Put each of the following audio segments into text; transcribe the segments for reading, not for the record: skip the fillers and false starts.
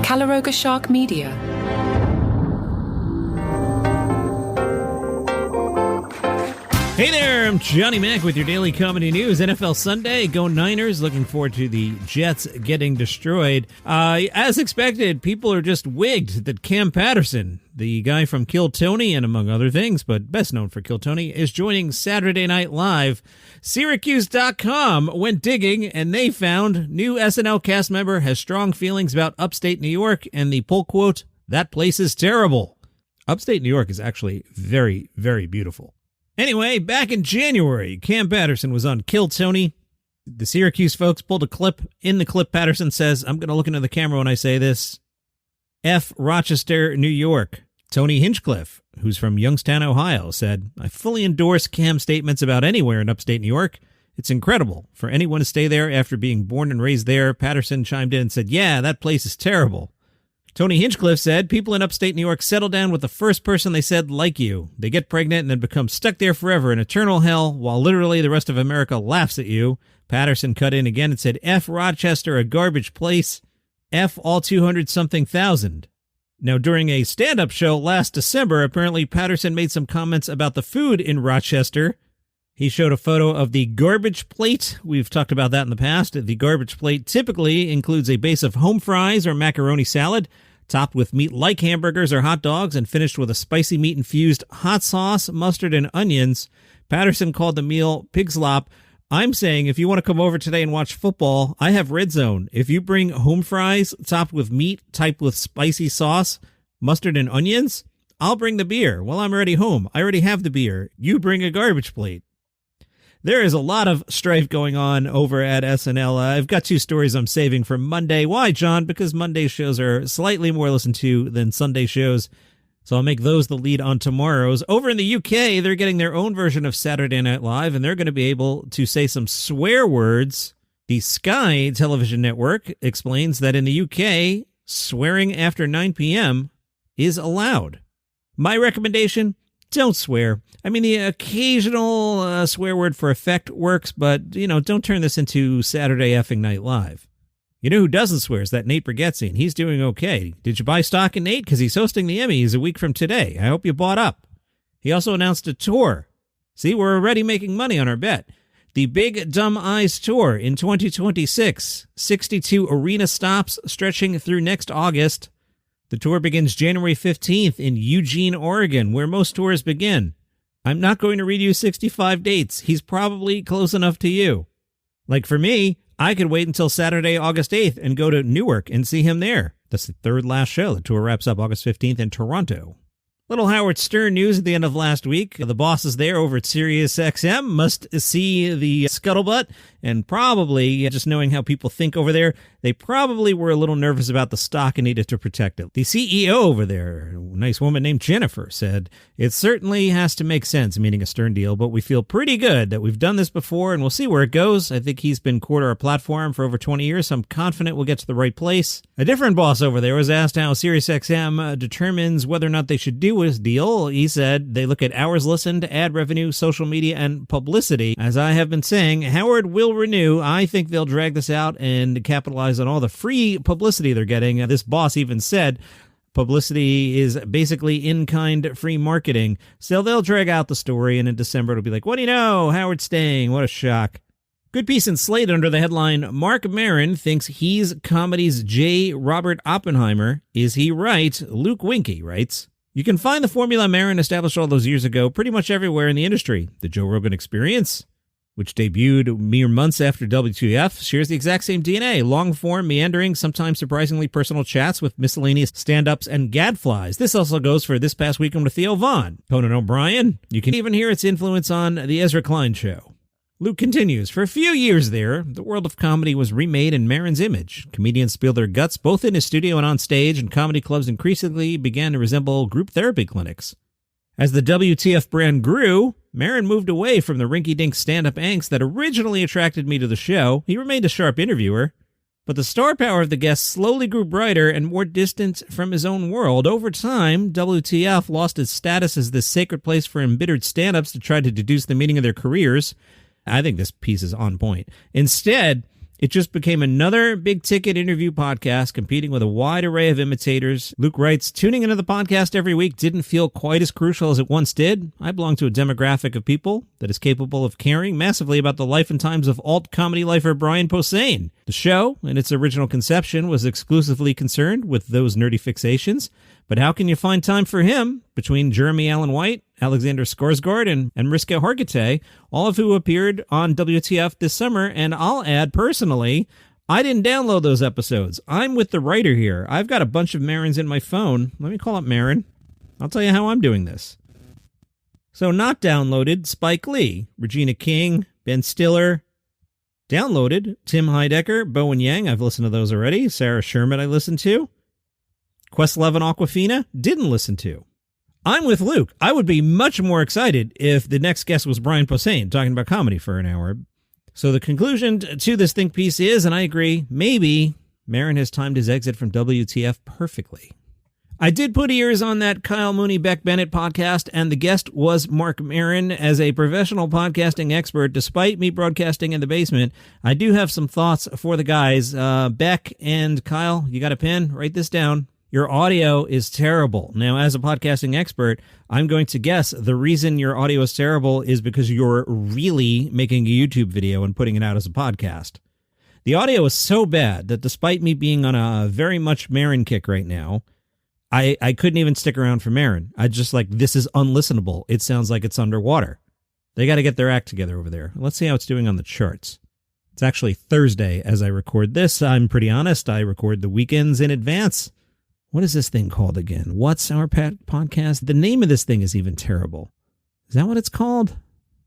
Calaroga Shark Media. Hey there, I'm Johnny Mac with your daily comedy news. NFL Sunday, go Niners. Looking forward to the Jets getting destroyed. As expected, people are just wigged that Kam Patterson, the guy from Kill Tony and among other things, but best known for Kill Tony, is joining Saturday Night Live. Syracuse.com went digging, and they found new SNL cast member has strong feelings about upstate New York, and the pull quote, "That place is terrible." Upstate New York is actually very, very beautiful. Anyway, back in January, Kam Patterson was on Kill Tony. The Syracuse folks pulled a clip. In the clip, Patterson says, I'm going to look into the camera when I say this, F. Rochester, New York. Tony Hinchcliffe, who's from Youngstown, Ohio, said, I fully endorse Kam's statements about anywhere in upstate New York. It's incredible for anyone to stay there after being born and raised there. Patterson chimed in and said, yeah, that place is terrible. Tony Hinchcliffe said, people in upstate New York settle down with the first person they said like you. They get pregnant and then become stuck there forever in eternal hell while literally the rest of America laughs at you. Patterson cut in again and said, F Rochester, a garbage place. F all 200-something thousand. Now, during a stand-up show last December, apparently Patterson made some comments about the food in Rochester. He showed a photo of the garbage plate. We've talked about that in the past. The garbage plate typically includes a base of home fries or macaroni salad, topped with meat like hamburgers or hot dogs, and finished with a spicy meat-infused hot sauce, mustard, and onions. Patterson called the meal pig slop. I'm saying if you want to come over today and watch football, I have Red Zone. If you bring home fries topped with meat, typed with spicy sauce, mustard, and onions, I'll bring the beer. Well, I'm already home. I already have the beer. You bring a garbage plate. There is a lot of strife going on over at SNL. I've got two stories I'm saving for Monday. Why, John? Because Monday shows are slightly more listened to than Sunday shows, so I'll make those the lead on tomorrow's. Over in the UK, they're getting their own version of Saturday Night Live, and they're going to be able to say some swear words. The Sky television network explains that in the UK, swearing after 9 p.m. is allowed. My recommendation? Don't swear. I mean, the occasional swear word for effect works, but, don't turn this into Saturday effing Night Live. You know who doesn't swear is that Nate Bargatze, and he's doing okay. Did you buy stock in Nate? Because he's hosting the Emmys a week from today. I hope you bought up. He also announced a tour. See, we're already making money on our bet. The Big Dumb Eyes Tour in 2026. 62 arena stops stretching through next August. The tour begins January 15th in Eugene, Oregon, where most tours begin. I'm not going to read you 65 dates. He's probably close enough to you. Like for me, I could wait until Saturday, August 8th and go to Newark and see him there. That's the third last show. The tour wraps up August 15th in Toronto. Little Howard Stern news at the end of last week. The bosses there over at SiriusXM must see the scuttlebutt, and probably, just knowing how people think over there, they probably were a little nervous about the stock and needed to protect it. The CEO over there, a nice woman named Jennifer, said, it certainly has to make sense, meaning a Stern deal, but we feel pretty good that we've done this before and we'll see where it goes. I think he's been core to our platform for over 20 years, so I'm confident we'll get to the right place. A different boss over there was asked how SiriusXM determines whether or not they should do this deal. He said they look at hours listened, ad revenue, social media, and publicity. As I have been saying, Howard will renew. I think they'll drag this out and capitalize on all the free publicity they're getting. This boss even said publicity is basically in-kind free marketing. So they'll drag out the story, and in December it'll be like, what do you know? Howard's staying. What a shock. Good piece in Slate under the headline, Marc Maron thinks he's comedy's J. Robert Oppenheimer. Is he right? Luke Winkie writes, you can find the formula Maron established all those years ago pretty much everywhere in the industry. The Joe Rogan Experience, which debuted mere months after WTF, shares the exact same DNA. Long-form, meandering, sometimes surprisingly personal chats with miscellaneous stand-ups and gadflies. This also goes for This Past Weekend with Theo Vaughn. Conan O'Brien, you can even hear its influence on The Ezra Klein Show. Luke continues, for a few years there, the world of comedy was remade in Maron's image. Comedians spilled their guts both in his studio and on stage, and comedy clubs increasingly began to resemble group therapy clinics. As the WTF brand grew, Maron moved away from the rinky-dink stand-up angst that originally attracted me to the show. He remained a sharp interviewer, but the star power of the guests slowly grew brighter and more distant from his own world. Over time, WTF lost its status as this sacred place for embittered stand-ups to try to deduce the meaning of their careers. I think this piece is on point. Instead, It just became another big-ticket interview podcast competing with a wide array of imitators. Luke writes, tuning into the podcast every week didn't feel quite as crucial as it once did. I belong to a demographic of people that is capable of caring massively about the life and times of alt-comedy lifer Brian Posehn. The show, in its original conception, was exclusively concerned with those nerdy fixations. But how can you find time for him between Jeremy Allen White, Alexander Skarsgård, and Mariska Hargitay, all of who appeared on WTF this summer? And I'll add, personally, I didn't download those episodes. I'm with the writer here. I've got a bunch of Marons in my phone. Let me call up Maron. I'll tell you how I'm doing this. So not downloaded, Spike Lee, Regina King, Ben Stiller. Downloaded, Tim Heidecker, Bowen Yang. I've listened to those already. Sarah Sherman I listened to. Questlove and Awkwafina, didn't listen to. I'm with Luke. I would be much more excited if the next guest was Brian Posehn talking about comedy for an hour. So the conclusion to this think piece is, and I agree, maybe Maron has timed his exit from WTF perfectly. I did put ears on that Kyle Mooney Beck Bennett podcast, and the guest was Marc Maron. As a professional podcasting expert, despite me broadcasting in the basement, I do have some thoughts for the guys. Beck and Kyle, you got a pen? Write this down. Your audio is terrible. Now, as a podcasting expert, I'm going to guess the reason your audio is terrible is because you're really making a YouTube video and putting it out as a podcast. The audio is so bad that despite me being on a very much Maron kick right now, I couldn't even stick around for Maron. I just this is unlistenable. It sounds like it's underwater. They got to get their act together over there. Let's see how it's doing on the charts. It's actually Thursday as I record this. I'm pretty honest. I record the weekends in advance. What is this thing called again? What's Our Podcast? The name of this thing is even terrible. Is that what it's called?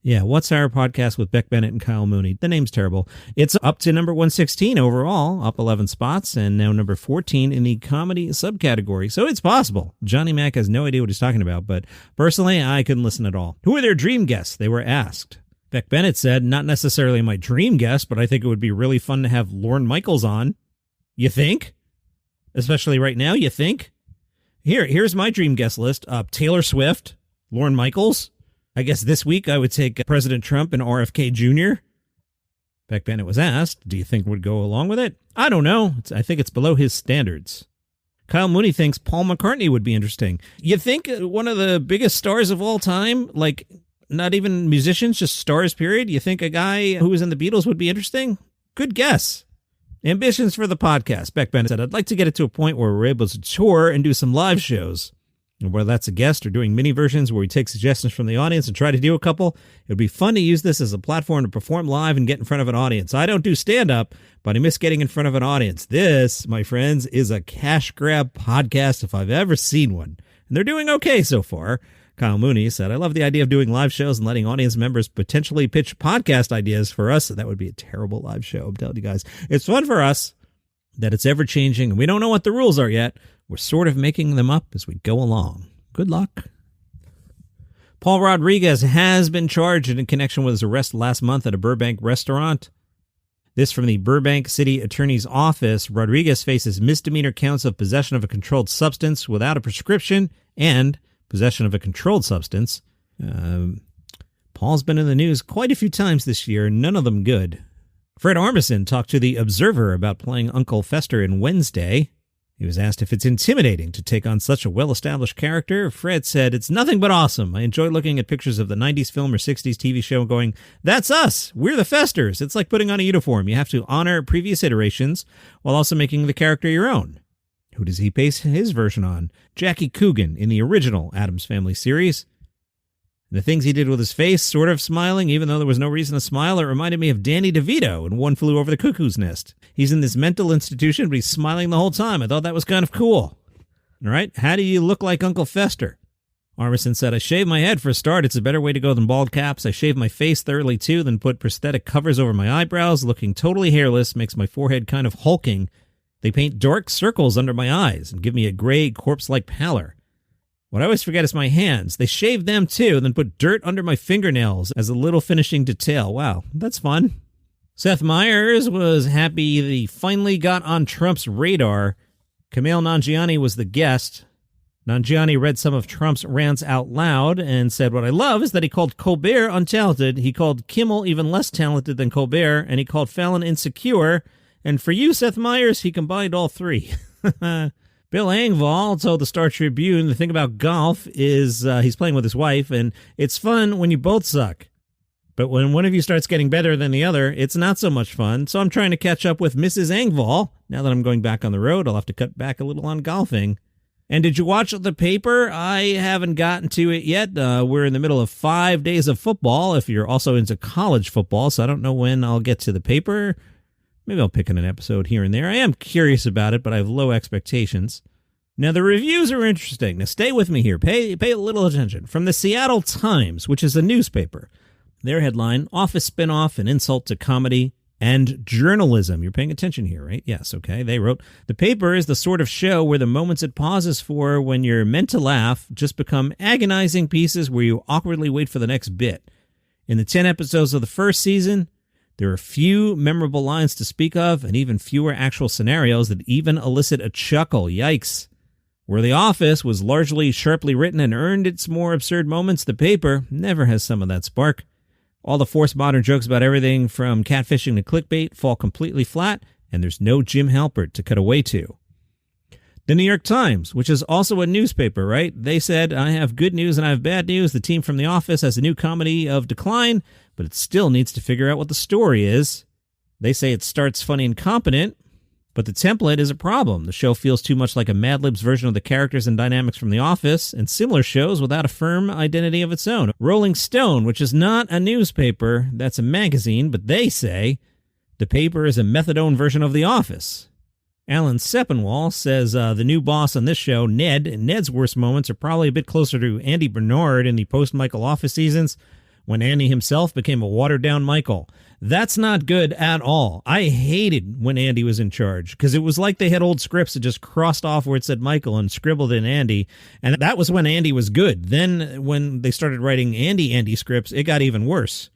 Yeah, What's Our Podcast with Beck Bennett and Kyle Mooney. The name's terrible. It's up to number 116 overall, up 11 spots, and now number 14 in the comedy subcategory. So it's possible. Johnny Mac has no idea what he's talking about, but personally, I couldn't listen at all. Who are their dream guests? They were asked. Beck Bennett said, not necessarily my dream guest, but I think it would be really fun to have Lorne Michaels on. You think? Especially right now, you think? Here's my dream guest list. Taylor Swift, Lorne Michaels. I guess this week I would take President Trump and RFK Jr. Beck Bennett was asked, do you think would go along with it? I don't know. I think it's below his standards. Kyle Mooney thinks Paul McCartney would be interesting. You think one of the biggest stars of all time, not even musicians, just stars, period? You think a guy who was in the Beatles would be interesting? Good guess. Ambitions for the podcast. Beck Bennett said, I'd like to get it to a point where we're able to tour and do some live shows. And whether that's a guest or doing mini versions where we take suggestions from the audience and try to do a couple, it would be fun to use this as a platform to perform live and get in front of an audience. I don't do stand-up, but I miss getting in front of an audience. This, my friends, is a cash grab podcast if I've ever seen one. And they're doing okay so far. Kyle Mooney said, I love the idea of doing live shows and letting audience members potentially pitch podcast ideas for us. That would be a terrible live show. I'm telling you guys, it's fun for us that it's ever changing and we don't know what the rules are yet. We're sort of making them up as we go along. Good luck. Paul Rodriguez has been charged in connection with his arrest last month at a Burbank restaurant. This from the Burbank City Attorney's Office. Rodriguez faces misdemeanor counts of possession of a controlled substance without a prescription and possession of a controlled substance. Paul's been in the news quite a few times this year, none of them good. Fred Armisen talked to The Observer about playing Uncle Fester in Wednesday. He was asked if it's intimidating to take on such a well-established character. Fred said, it's nothing but awesome. I enjoy looking at pictures of the 90s film or 60s TV show and going, that's us. We're the Festers. It's like putting on a uniform. You have to honor previous iterations while also making the character your own. Who does he base his version on? Jackie Coogan in the original Addams Family series. The things he did with his face, sort of smiling, even though there was no reason to smile, it reminded me of Danny DeVito in One Flew Over the Cuckoo's Nest. He's in this mental institution, but he's smiling the whole time. I thought that was kind of cool. All right, how do you look like Uncle Fester? Armisen said, I shave my head for a start. It's a better way to go than bald caps. I shave my face thoroughly, too, then put prosthetic covers over my eyebrows. Looking totally hairless makes my forehead kind of hulking. They paint dark circles under my eyes and give me a gray, corpse-like pallor. What I always forget is my hands. They shave them, too, then put dirt under my fingernails as a little finishing detail. Wow, that's fun. Seth Meyers was happy that he finally got on Trump's radar. Kumail Nanjiani was the guest. Nanjiani read some of Trump's rants out loud and said, "What I love is that he called Colbert untalented, he called Kimmel even less talented than Colbert, and he called Fallon insecure. And for you, Seth Meyers, he combined all three." Bill Engvall told the Star Tribune the thing about golf is he's playing with his wife, and it's fun when you both suck. But when one of you starts getting better than the other, it's not so much fun. So I'm trying to catch up with Mrs. Engvall. Now that I'm going back on the road, I'll have to cut back a little on golfing. And did you watch The Paper? I haven't gotten to it yet. We're in the middle of 5 days of football, if you're also into college football, so I don't know when I'll get to The Paper. Maybe I'll pick in an episode here and there. I am curious about it, but I have low expectations. Now, the reviews are interesting. Now, stay with me here. Pay a little attention. From the Seattle Times, which is a newspaper, their headline, "Office Spinoff, an insult to comedy and journalism." You're paying attention here, right? Yes, okay. They wrote, "The Paper is the sort of show where the moments it pauses for when you're meant to laugh just become agonizing pieces where you awkwardly wait for the next bit. In the 10 episodes of the first season, there are few memorable lines to speak of and even fewer actual scenarios that even elicit a chuckle. Yikes. Where The Office was largely sharply written and earned its more absurd moments, The Paper never has some of that spark. All the forced modern jokes about everything from catfishing to clickbait fall completely flat, and there's no Jim Halpert to cut away to." The New York Times, which is also a newspaper, right? They said, "I have good news and I have bad news. The team from The Office has a new comedy of decline, but it still needs to figure out what the story is." They say it starts funny and competent, but the template is a problem. The show feels too much like a Mad Libs version of the characters and dynamics from The Office and similar shows without a firm identity of its own. Rolling Stone, which is not a newspaper, that's a magazine, but they say The Paper is a methadone version of The Office. Alan Sepinwall says the new boss on this show, Ned's worst moments are probably a bit closer to Andy Bernard in the post-Michael Office seasons, when Andy himself became a watered-down Michael. That's not good at all. I hated when Andy was in charge, because it was like they had old scripts that just crossed off where it said Michael and scribbled in Andy, and that was when Andy was good. Then when they started writing Andy scripts, it got even worse.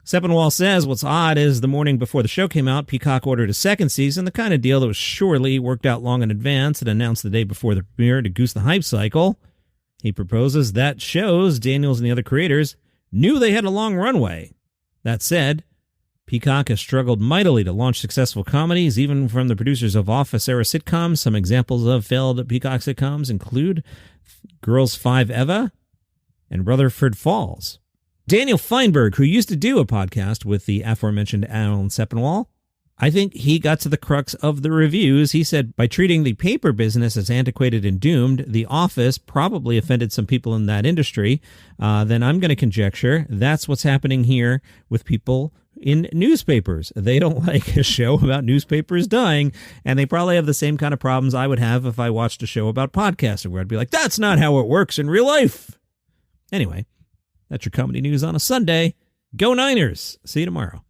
Sepinwall says what's odd is the morning before the show came out, Peacock ordered a second season, the kind of deal that was surely worked out long in advance and announced the day before the premiere to goose the hype cycle. He proposes that shows Daniels and the other creators knew they had a long runway. That said, Peacock has struggled mightily to launch successful comedies, even from the producers of Office-era sitcoms. Some examples of failed Peacock sitcoms include Girls 5 Eva and Rutherford Falls. Daniel Feinberg, who used to do a podcast with the aforementioned Alan Sepinwall, I think he got to the crux of the reviews. He said, by treating the paper business as antiquated and doomed, The Office probably offended some people in that industry. Then I'm going to conjecture that's what's happening here with people in newspapers. They don't like a show about newspapers dying, and they probably have the same kind of problems I would have if I watched a show about podcasting, where I'd be like, that's not how it works in real life. Anyway, that's your comedy news on a Sunday. Go Niners! See you tomorrow.